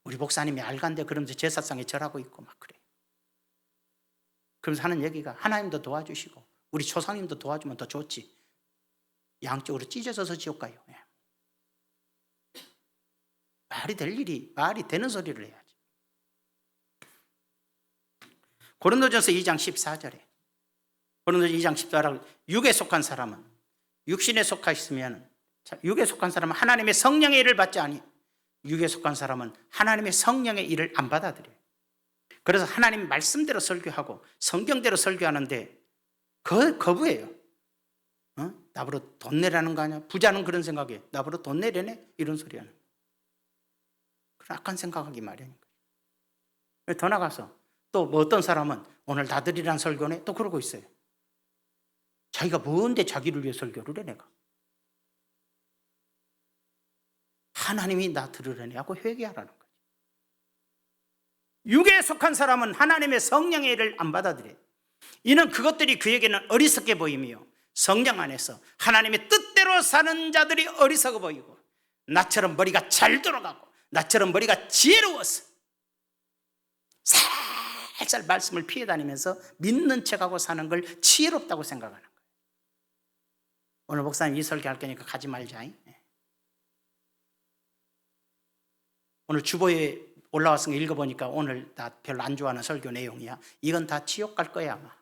우리 목사님이 알간데 그러면서 제사상에 절하고 있고 막 그래요. 그러면서 하는 얘기가 하나님도 도와주시고 우리 조상님도 도와주면 더 좋지, 양쪽으로 찢어져서 지옥 가요. 말이 될 일이, 말이 되는 소리를 해야지. 고린도전서 2장 14절에, 고린도전서 2장 14절에 육에 속한 사람은, 육신에 속하 있으면, 육에 속한 사람은 하나님의 성령의 일을 받지 아니, 육에 속한 사람은 하나님의 성령의 일을 안 받아들여요. 그래서 하나님 말씀대로 설교하고 성경대로 설교하는데 거부해요. 나보러 돈 내라는 거 아니야? 부자는 그런 생각이에요. 나보러 돈 내려네? 이런 소리 하는 거예요. 악한 생각하기 마련인 거예요. 더 나가서 또 뭐 어떤 사람은 오늘 나들이란 설교네? 또 그러고 있어요. 자기가 뭔데 자기를 위해 설교를 해 내가? 하나님이 나 들으려니 하고 회개하라는 거예요. 육에 속한 사람은 하나님의 성령의 일을 안 받아들여요. 이는 그것들이 그에게는 어리석게 보이며 성령 안에서 하나님의 뜻대로 사는 자들이 어리석어 보이고, 나처럼 머리가 잘 돌아가고 나처럼 머리가 지혜로워서 살살 말씀을 피해 다니면서 믿는 척하고 사는 걸 지혜롭다고 생각하는 거예요. 오늘 목사님 이 설교할 거니까 가지 말자. 오늘 주보에 올라왔은 거 읽어보니까 오늘 나 별로 안 좋아하는 설교 내용이야. 이건 다 지옥 갈 거야 아마.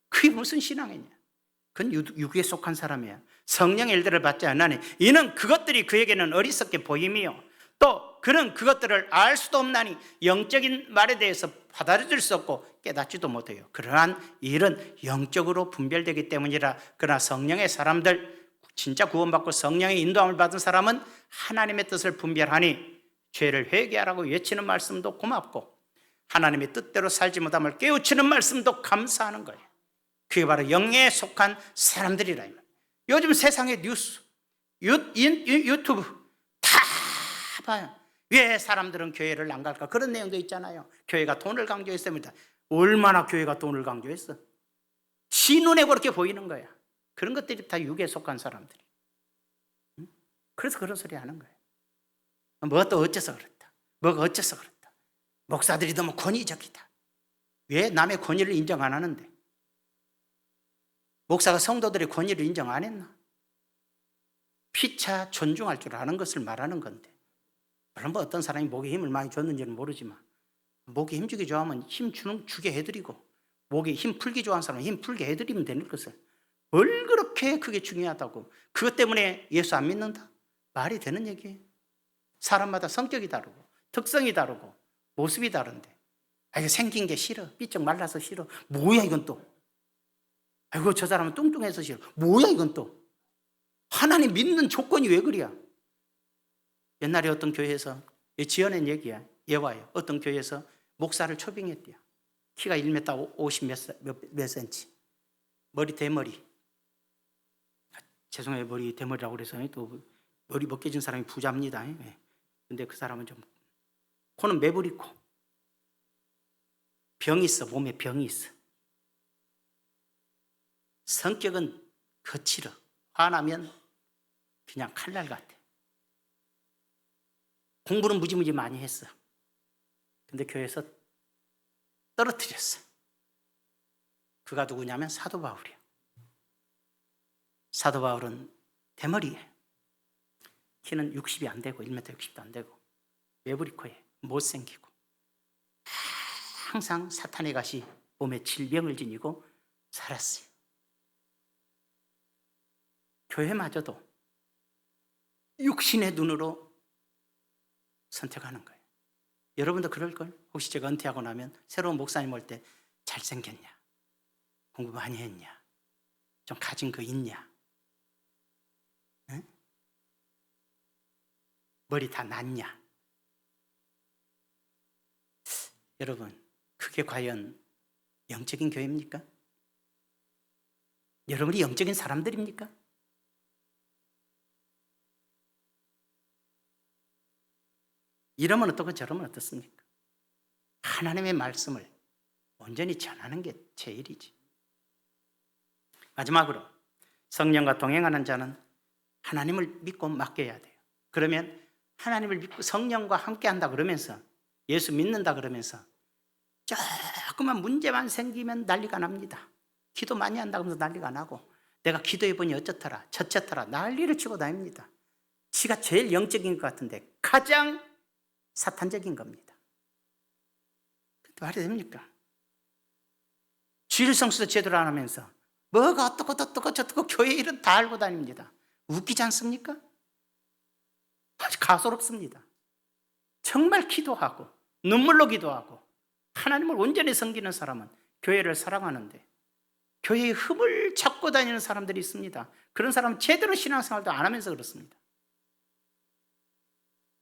그게 무슨 신앙이냐? 그건 육에 속한 사람이야. 성령의 일들을 받지 않나니 이는 그것들이 그에게는 어리석게 보임이요, 또 그는 그것들을 알 수도 없나니 영적인 말에 대해서 받아들일 수 없고 깨닫지도 못해요. 그러한 일은 영적으로 분별되기 때문이라. 그러나 성령의 사람들, 진짜 구원받고 성령의 인도함을 받은 사람은 하나님의 뜻을 분별하니 죄를 회개하라고 외치는 말씀도 고맙고 하나님의 뜻대로 살지 못함을 깨우치는 말씀도 감사하는 거예요. 그게 바로 영에 속한 사람들이라. 요즘 세상의 뉴스, 유튜브 다 봐요. 왜 사람들은 교회를 안 갈까? 그런 내용도 있잖아요. 교회가 돈을 강조했습니다. 얼마나 교회가 돈을 강조했어? 지 눈에 그렇게 보이는 거야. 그런 것들이 다 육에 속한 사람들이. 그래서 그런 소리 하는 거예요. 뭐가 또 어째서 그렇다, 뭐가 어째서 그렇다, 목사들이 너무 권위적이다. 왜 남의 권위를 인정 안 하는데? 목사가 성도들의 권위를 인정 안 했나? 피차 존중할 줄 아는 것을 말하는 건데, 물론 뭐 어떤 사람이 목에 힘을 많이 줬는지는 모르지만 목에 힘주기 좋아하면 주게 해드리고, 목에 힘 풀기 좋아하는 사람은 힘 풀게 해드리면 되는 것을 뭘 그렇게 그게 중요하다고, 그것 때문에 예수 안 믿는다? 말이 되는 얘기예요. 사람마다 성격이 다르고 특성이 다르고 모습이 다른데, 이거 생긴 게 싫어, 삐쩍 말라서 싫어, 뭐야 이건 또, 아이고 저 사람은 뚱뚱해서 싫어, 뭐야 이건 또, 하나님 믿는 조건이 왜 그래야? 옛날에 어떤 교회에서, 지어낸 얘기야, 예화예요. 어떤 교회에서 목사를 초빙했대요. 키가 1m 50 몇 센치, 머리 대머리. 죄송해요, 머리 대머리라고 그래서 또 머리 벗겨진 사람이 부자입니다. 근데 그 사람은 좀, 코는 매부리 코, 병이 있어, 몸에 병이 있어. 성격은 거칠어. 화나면 그냥 칼날 같아. 공부는 무지무지 많이 했어. 근데 교회에서 떨어뜨렸어. 그가 누구냐면 사도 바울이야. 사도 바울은 대머리에, 키는 60이 안 되고 1m 60도 안 되고 매부리 코에 못생기고 항상 사탄의 가시 몸에 질병을 지니고 살았어요. 교회마저도 육신의 눈으로 선택하는 거예요. 여러분도 그럴걸? 혹시 제가 은퇴하고 나면 새로운 목사님 올 때 잘생겼냐? 공부 많이 했냐? 좀 가진 거 있냐? 응? 머리 다 났냐? 여러분, 그게 과연 영적인 교회입니까? 여러분이 영적인 사람들입니까? 이러면 어떻고 저러면 어떻습니까? 하나님의 말씀을 온전히 전하는 게 제일이지. 마지막으로 성령과 동행하는 자는 하나님을 믿고 맡겨야 돼요. 그러면 하나님을 믿고 성령과 함께 한다 그러면서, 예수 믿는다 그러면서 조그만 문제만 생기면 난리가 납니다. 기도 많이 한다 그러면서 난리가 나고, 내가 기도해 보니 어쩌더라 저쩌더라 난리를 치고 다닙니다. 지가 제일 영적인 것 같은데 가장 사탄적인 겁니다. 말이 됩니까? 주일 성수도 제대로 안 하면서 뭐가 어떻고 저떻고 교회 일은 다 알고 다닙니다. 웃기지 않습니까? 아주 가소롭습니다. 정말 기도하고 눈물로 기도하고 하나님을 온전히 섬기는 사람은 교회를 사랑하는데, 교회의 흠을 찾고 다니는 사람들이 있습니다. 그런 사람은 제대로 신앙생활도 안 하면서 그렇습니다.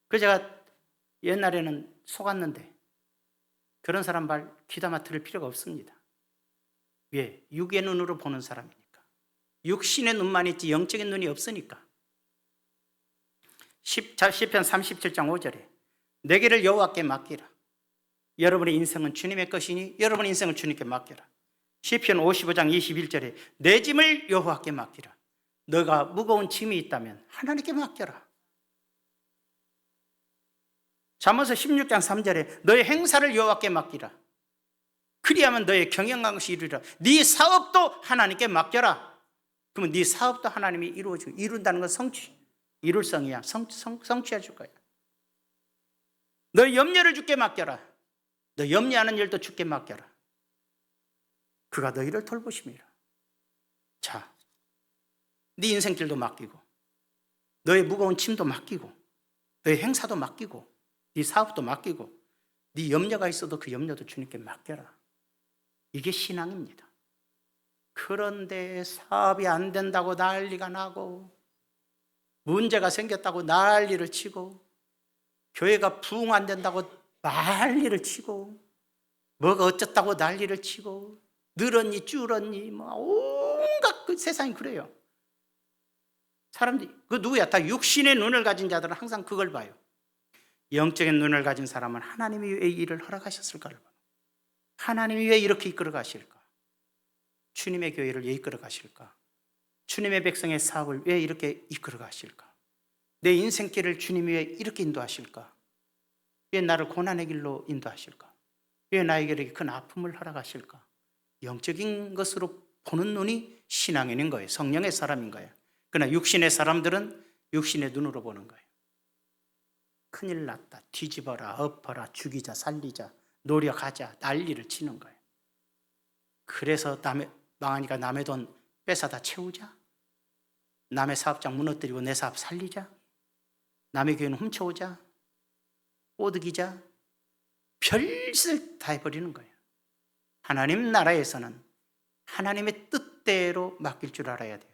그래서 제가 옛날에는 속았는데 그런 사람 말 귀담아 들을 필요가 없습니다. 왜? 육의 눈으로 보는 사람이니까. 육신의 눈만 있지 영적인 눈이 없으니까. 시편 37장 5절에 내 길을 여호와께 맡기라. 여러분의 인생은 주님의 것이니 여러분의 인생을 주님께 맡겨라. 시편 55장 21절에 내 짐을 여호와께 맡기라. 너가 무거운 짐이 있다면 하나님께 맡겨라. 잠언서 16장 3절에 너의 행사를 여호와께 맡기라. 그리하면 너의 경영한 것이 이루리라. 네 사업도 하나님께 맡겨라. 그러면 네 사업도 하나님이 이루어주고, 이룬다는 건 이룰성이야. 성취해 줄 거야. 너의 염려를 주께 맡겨라. 너 염려하는 일도 주께 맡겨라. 그가 너희를 돌보심이라. 자, 네 인생길도 맡기고, 너의 무거운 짐도 맡기고, 너의 행사도 맡기고, 네 사업도 맡기고, 네 염려가 있어도 그 염려도 주님께 맡겨라. 이게 신앙입니다. 그런데 사업이 안 된다고 난리가 나고, 문제가 생겼다고 난리를 치고, 교회가 부흥 안 된다고 난리를 치고, 뭐가 어쩌다고 난리를 치고, 늘었니 줄었니 뭐 온갖 그 세상이 그래요. 사람들이 그 누구야? 다 육신의 눈을 가진 자들은 항상 그걸 봐요. 영적인 눈을 가진 사람은 하나님이 왜 이 일을 허락하셨을까를 봐요. 하나님이 왜 이렇게 이끌어 가실까? 주님의 교회를 왜 이끌어 가실까? 주님의 백성의 사업을 왜 이렇게 이끌어 가실까? 내 인생길을 주님이 왜 이렇게 인도하실까? 왜 나를 고난의 길로 인도하실까? 왜 나에게 큰 아픔을 허락하실까? 영적인 것으로 보는 눈이 신앙인인 거예요. 성령의 사람인 거예요. 그러나 육신의 사람들은 육신의 눈으로 보는 거예요. 큰일 났다, 뒤집어라, 엎어라, 죽이자, 살리자, 노력하자, 난리를 치는 거예요. 그래서 망하니까 남의 돈 뺏어다 채우자, 남의 사업장 무너뜨리고 내 사업 살리자, 남의 교회는 훔쳐오자, 꼬드기자, 별짓을 다 해버리는 거예요. 하나님 나라에서는 하나님의 뜻대로 맡길 줄 알아야 돼요.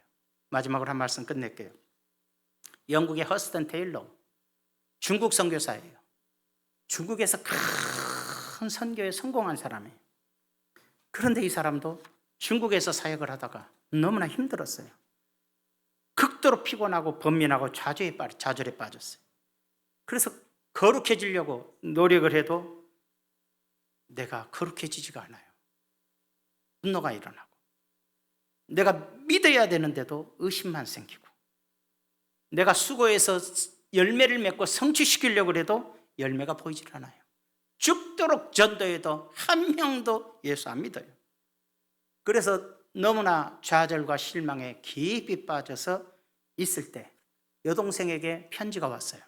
마지막으로 한 말씀 끝낼게요. 영국의 허스턴 테일러, 중국 선교사예요. 중국에서 큰 선교에 성공한 사람이에요. 그런데 이 사람도 중국에서 사역을 하다가 너무나 힘들었어요. 극도로 피곤하고 번민하고 좌절에 빠졌어요. 그래서 거룩해지려고 노력을 해도 내가 거룩해지지가 않아요. 분노가 일어나고, 내가 믿어야 되는데도 의심만 생기고, 내가 수고해서 열매를 맺고 성취시키려고 해도 열매가 보이질 않아요. 죽도록 전도해도 한 명도 예수 안 믿어요. 그래서 너무나 좌절과 실망에 깊이 빠져서 있을 때 여동생에게 편지가 왔어요.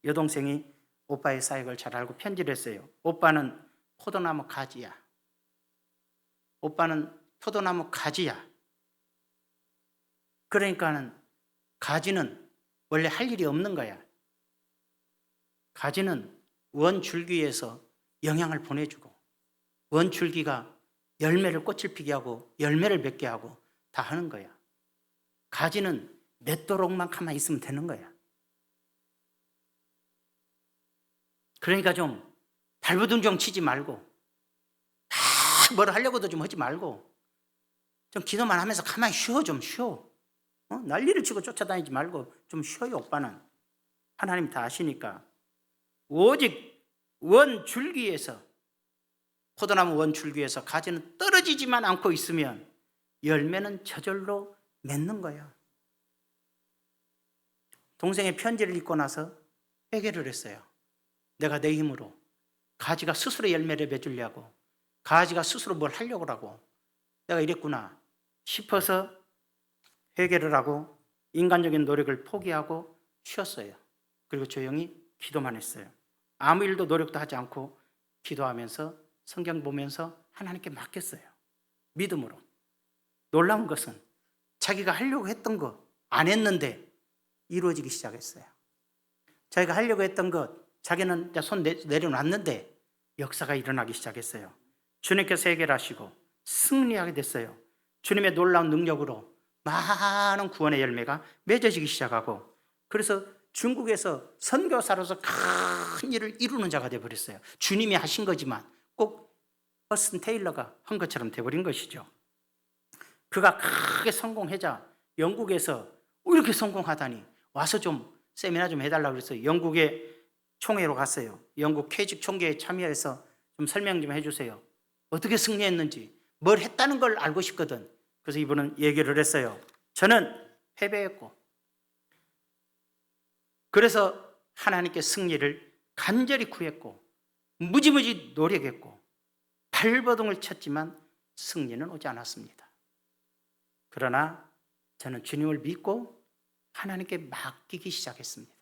여동생이 오빠의 사역을 잘 알고 편지를 했어요. 오빠는 포도나무 가지야. 오빠는 포도나무 가지야. 그러니까는 가지는 원래 할 일이 없는 거야. 가지는 원줄기에서 영양을 보내주고, 원줄기가 열매를 꽃을 피게 하고 열매를 맺게 하고 다 하는 거야. 가지는 맺도록만 가만히 있으면 되는 거야. 그러니까 좀 발버둥정 치지 말고, 뭘 하려고도 좀 하지 말고, 좀 기도만 하면서 가만히 쉬어. 좀 쉬어. 난리를 치고 쫓아다니지 말고 좀 쉬어요. 오빠는 하나님 다 아시니까. 오직 원줄기에서, 포도나무 원줄기에서 가지는 떨어지지만 않고 있으면 열매는 저절로 맺는 거야. 동생의 편지를 읽고 나서 회개를 했어요. 내가 내 힘으로 가지가 스스로 열매를 맺으려고, 가지가 스스로 뭘 하려고 하고 내가 이랬구나 싶어서 회개를 하고 인간적인 노력을 포기하고 쉬었어요. 그리고 조용히 기도만 했어요. 아무 일도 노력도 하지 않고 기도하면서 성경 보면서 하나님께 맡겼어요. 믿음으로. 놀라운 것은 자기가 하려고 했던 거 안 했는데 이루어지기 시작했어요. 자기가 하려고 했던 것 자기는 손 내려놨는데 역사가 일어나기 시작했어요. 주님께서 해결하시고 승리하게 됐어요. 주님의 놀라운 능력으로 많은 구원의 열매가 맺어지기 시작하고, 그래서 중국에서 선교사로서 큰 일을 이루는 자가 되어버렸어요. 주님이 하신 거지만 꼭 허슨 테일러가 한 것처럼 되어버린 것이죠. 그가 크게 성공하자 영국에서 이렇게 성공하다니 와서 좀 세미나 좀 해달라고 그랬어요. 영국에 총회로 갔어요. 영국 퇴직 총회에 참여해서 좀 설명 좀 해주세요. 어떻게 승리했는지, 뭘 했다는 걸 알고 싶거든. 그래서 이분은 얘기를 했어요. 저는 패배했고, 그래서 하나님께 승리를 간절히 구했고 무지무지 노력했고 발버둥을 쳤지만 승리는 오지 않았습니다. 그러나 저는 주님을 믿고 하나님께 맡기기 시작했습니다.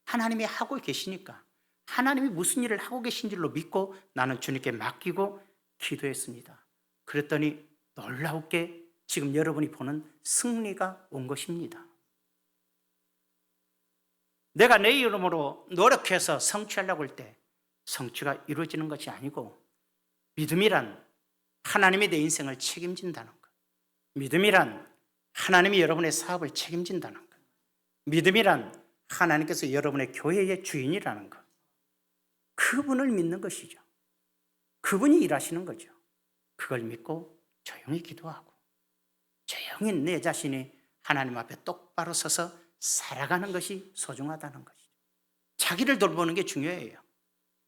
하나님이 하고 계시니까, 하나님이 무슨 일을 하고 계신 줄로 믿고 나는 주님께 맡기고 기도했습니다. 그랬더니 놀라웠게 지금 여러분이 보는 승리가 온 것입니다. 내가 내 이름으로 노력해서 성취하려고 할 때 성취가 이루어지는 것이 아니고, 믿음이란 하나님이 내 인생을 책임진다는 것, 믿음이란 하나님이 여러분의 사업을 책임진다는 것, 믿음이란 하나님께서 여러분의 교회의 주인이라는 것, 그분을 믿는 것이죠. 그분이 일하시는 거죠. 그걸 믿고 조용히 기도하고 조용히 내 자신이 하나님 앞에 똑바로 서서 살아가는 것이 소중하다는 것이죠. 자기를 돌보는 게 중요해요.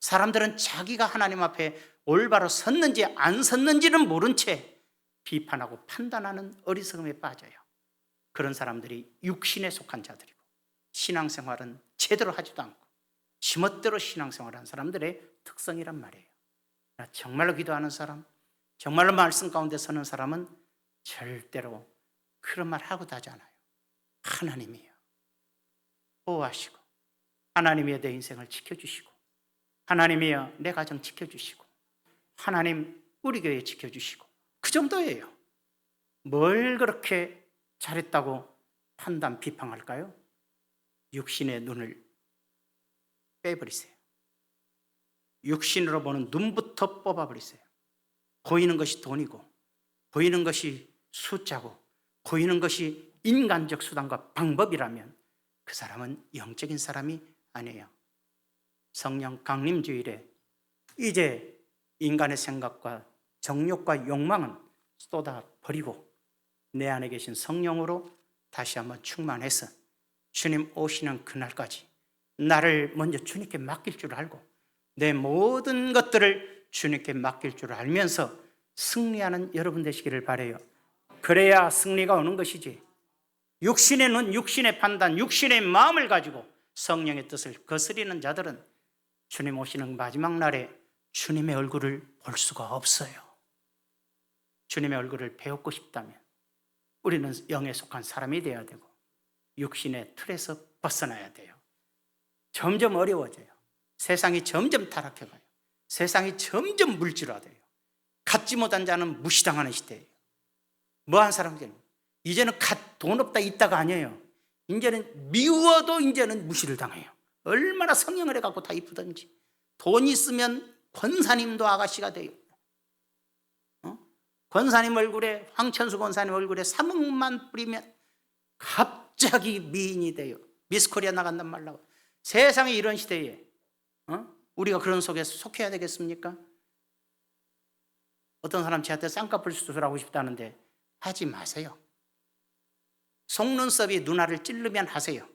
사람들은 자기가 하나님 앞에 올바로 섰는지 안 섰는지는 모른 채 비판하고 판단하는 어리석음에 빠져요. 그런 사람들이 육신에 속한 자들이고 신앙생활은 제대로 하지도 않고 지멋대로 신앙생활하는 사람들의 특성이란 말이에요. 정말로 기도하는 사람, 정말로 말씀 가운데 서는 사람은 절대로 그런 말 하고도 하지 않아요. 하나님이요, 보호하시고, 하나님이여 내 인생을 지켜주시고, 하나님이여 내 가정 지켜주시고, 하나님 우리 교회 지켜주시고, 그 정도예요. 뭘 그렇게 잘했다고 판단, 비판할까요? 육신의 눈을 빼버리세요. 육신으로 보는 눈부터 뽑아버리세요. 보이는 것이 돈이고, 보이는 것이 숫자고, 보이는 것이 인간적 수단과 방법이라면 그 사람은 영적인 사람이 아니에요. 성령 강림주일에 이제 인간의 생각과 정욕과 욕망은 쏟아버리고 내 안에 계신 성령으로 다시 한번 충만해서 주님 오시는 그날까지 나를 먼저 주님께 맡길 줄 알고 내 모든 것들을 주님께 맡길 줄 알면서 승리하는 여러분 되시기를 바라요. 그래야 승리가 오는 것이지, 육신의 눈, 육신의 판단, 육신의 마음을 가지고 성령의 뜻을 거스리는 자들은 주님 오시는 마지막 날에 주님의 얼굴을 볼 수가 없어요. 주님의 얼굴을 배우고 싶다면 우리는 영에 속한 사람이 되어야 되고 육신의 틀에서 벗어나야 돼요. 점점 어려워져요. 세상이 점점 타락해가요. 세상이 점점 물질화돼요. 갖지 못한 자는 무시당하는 시대예요. 뭐한 사람들은 이제는 돈 없다 있다가 아니에요. 이제는 미워도 이제는 무시를 당해요. 얼마나 성령을 해갖고 다 이쁘든지. 돈 있으면 권사님도 아가씨가 돼요. 권사님 얼굴에, 황천수 권사님 얼굴에 3억만 뿌리면 갑자기 미인이 돼요. 미스코리아 나간단 말라고. 세상에 이런 시대에 우리가 그런 속에 속해야 되겠습니까? 어떤 사람 저한테 쌍꺼풀 수술하고 싶다는데 하지 마세요. 속눈썹이 누나를 찌르면 하세요.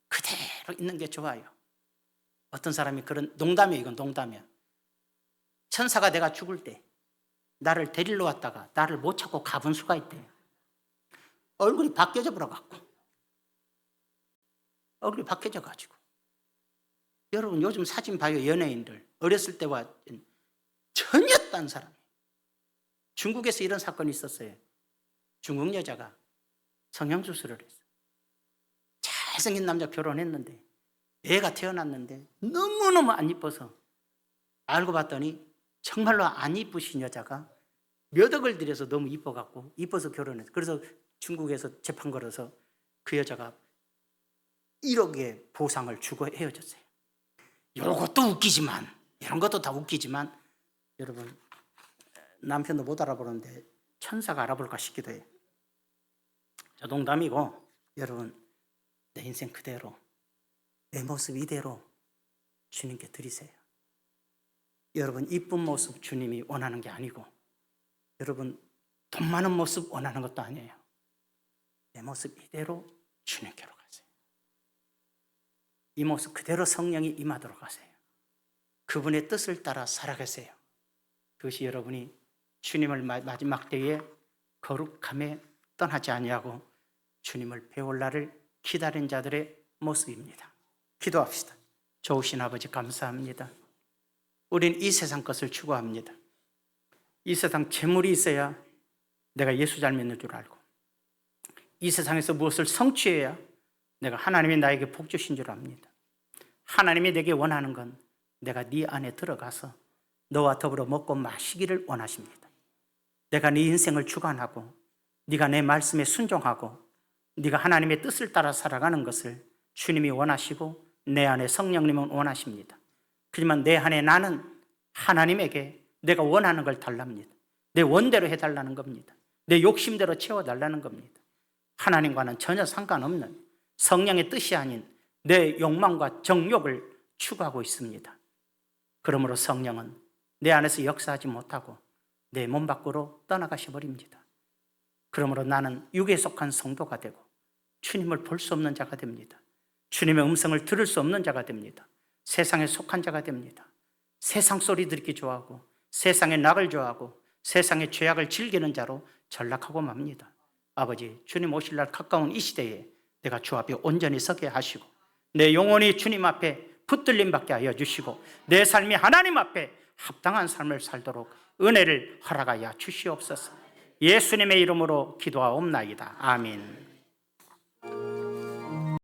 그대로 있는 게 좋아요. 어떤 사람이 그런, 농담이에요. 이건 농담이야. 천사가 내가 죽을 때 나를 데리러 왔다가 나를 못 찾고 가본 수가 있대요. 얼굴이 바뀌어져 버려갖고. 얼굴이 바뀌어져 가지고. 여러분 요즘 사진 봐요. 연예인들 어렸을 때와 전혀 딴 사람이에요. 중국에서 이런 사건이 있었어요. 중국 여자가 성형수술을 했어요. 잘생긴 남자 결혼했는데 애가 태어났는데 너무너무 안 이뻐서 알고 봤더니 정말로 안 이쁘신 여자가 몇 억을 들여서 너무 이뻐갖고 이뻐서 결혼했어요. 그래서 중국에서 재판 걸어서 그 여자가 1억의 보상을 주고 헤어졌어요. 이것도 웃기지만, 이런 것도 다 웃기지만 여러분 남편도 못 알아보는데 천사가 알아볼까 싶기도 해요. 저 농담이고 여러분 내 인생 그대로 내 모습 이대로 주님께 드리세요. 여러분 이쁜 모습 주님이 원하는 게 아니고 여러분 돈 많은 모습 원하는 것도 아니에요. 내 모습 이대로 주님께로 가세요. 이 모습 그대로 성령이 임하도록 하세요. 그분의 뜻을 따라 살아가세요. 그것이 여러분이 주님을 마지막 때에 거룩함에 떠나지 아니하고 주님을 배울 날을 기다린 자들의 모습입니다. 기도합시다. 좋으신 아버지 감사합니다. 우린 이 세상 것을 추구합니다. 이 세상 재물이 있어야 내가 예수 잘 믿는 줄 알고, 이 세상에서 무엇을 성취해야 내가 하나님이 나에게 복 주신 줄 압니다. 하나님이 내게 원하는 건 내가 네 안에 들어가서 너와 더불어 먹고 마시기를 원하십니다. 내가 네 인생을 주관하고 네가 내 말씀에 순종하고 네가 하나님의 뜻을 따라 살아가는 것을 주님이 원하시고 내 안에 성령님은 원하십니다. 하지만 내 안에 나는 하나님에게 내가 원하는 걸 달랍니다. 내 원대로 해달라는 겁니다. 내 욕심대로 채워달라는 겁니다. 하나님과는 전혀 상관없는 성령의 뜻이 아닌 내 욕망과 정욕을 추구하고 있습니다. 그러므로 성령은 내 안에서 역사하지 못하고 내 몸 밖으로 떠나가셔 버립니다. 그러므로 나는 육에 속한 성도가 되고 주님을 볼 수 없는 자가 됩니다. 주님의 음성을 들을 수 없는 자가 됩니다. 세상에 속한 자가 됩니다. 세상 소리 듣기 좋아하고 세상의 낙을 좋아하고 세상의 죄악을 즐기는 자로 전락하고 맙니다. 아버지, 주님 오실 날 가까운 이 시대에 내가 주 앞에 온전히 서게 하시고 내 영혼이 주님 앞에 붙들림 받게 하여 주시고 내 삶이 하나님 앞에 합당한 삶을 살도록 은혜를 허락하여 주시옵소서. 예수님의 이름으로 기도하옵나이다. 아멘.